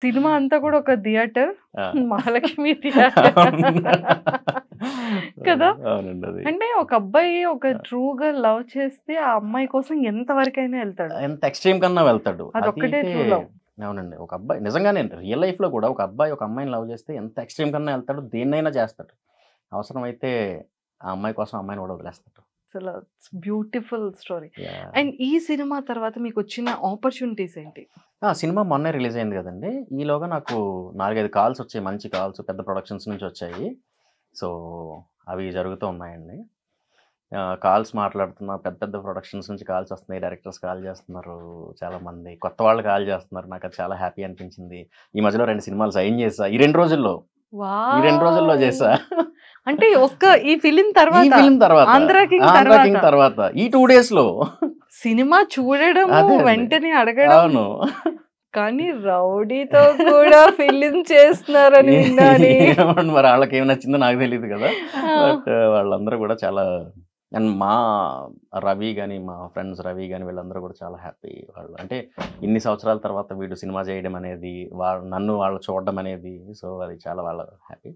Cinema అంతా కూడా ఒక థియేటర్. ఆ! మహాలక్ష్మి థియేటర్. కదా! అవునండి. అది. అంటే ఒక అబ్బాయి ఒక ట్రూగా లవ్ చేస్తే ఆ అమ్మాయి కోసం ఎంత వరకైనా ఎళ్తాడు. ఎంత ఎక్స్‌ట్రీమ్ కన్నా వెళ్తాడు. అదొక్కటే అదైతే ట్రూ లవ్. అవునండి. ఒక అబ్బాయి నిజంగానే రియల్ లైఫ్‌లో కూడా ఒక అబ్బాయి ఒక అమ్మాయిని లవ్ చేస్తే ఎంత ఎక్స్‌ట్రీమ్ కన్నా ఎళ్తాడు. దేన్నైనా చేస్తాడు. అవసరమైతే ఆ అమ్మాయి కోసం ఆ అమ్మాయిని కూడా వదిలేస్తాడు. అసల it's beautiful story. Yeah! And ఈ సినిమా తర్వాత మీకొచ్చిన ఆపర్చునిటీస్ ఏంటి? సినిమా మొన్నే రిలీజ్ అయింది కదండీ! ఈలోగా నాకు 4, 5 కాల్స్ వచ్చాయి. మంచి కాల్స్ పెద్ద ప్రొడక్షన్స్ నుంచి వచ్చాయి. సో, అవి జరుగుతూ ఉన్నాయండి. కాల్స్ మాట్లాడుతున్నా పెద్ద పెద్ద ప్రొడక్షన్స్ నుంచి కాల్స్ వస్తున్నాయి. డైరెక్టర్స్ కాల్ చేస్తున్నారు చాలామంది. కొత్త వాళ్ళు కాల్ చేస్తున్నారు. నాకది చాలా హ్యాపీ అనిపించింది. ఈ మధ్యలో 2 సినిమాలు సైన్ చేశా. ఈ 2 రోజుల్లో. ఈ 2 రోజుల్లో వావ్! చేశా. అంటే ఈ ఫిల్మ్ ఈ తర్వాత, ఫిల్మ్ తర్వాత. 'ఆంధ్ర కింగ్' 'ఆంధ్ర తర్వాత. కింగ్' తర్వాత. ఈ 2 డేస్‌లో. సినిమా చూడడము, అదే అండి. వెంటనే అడగడం. అవును. కానీ రౌడీతో కూడా ఫిల్మ్ చేస్తున్నారని విన్నానే. ఏమోండి మరి ఆళ్ళకేం నచ్చిందో నాకు తెలీదు కదా! ఆ! బట్ వాళ్ళందరూ కూడా చాలా అండ్ రవి గాని, మా ఫ్రెండ్స్ రవి గాని వీళ్ళందరూ కూడా చాలా హ్యాపీ వాళ్ళు. అంటే ఇన్ని సంవత్సరాల తర్వాత వీడు సినిమా చేయడం అనేది, నన్ను వాళ్ళు చూడడం అనేది సో, అది చాలా వాళ్ళ హ్యాపీ.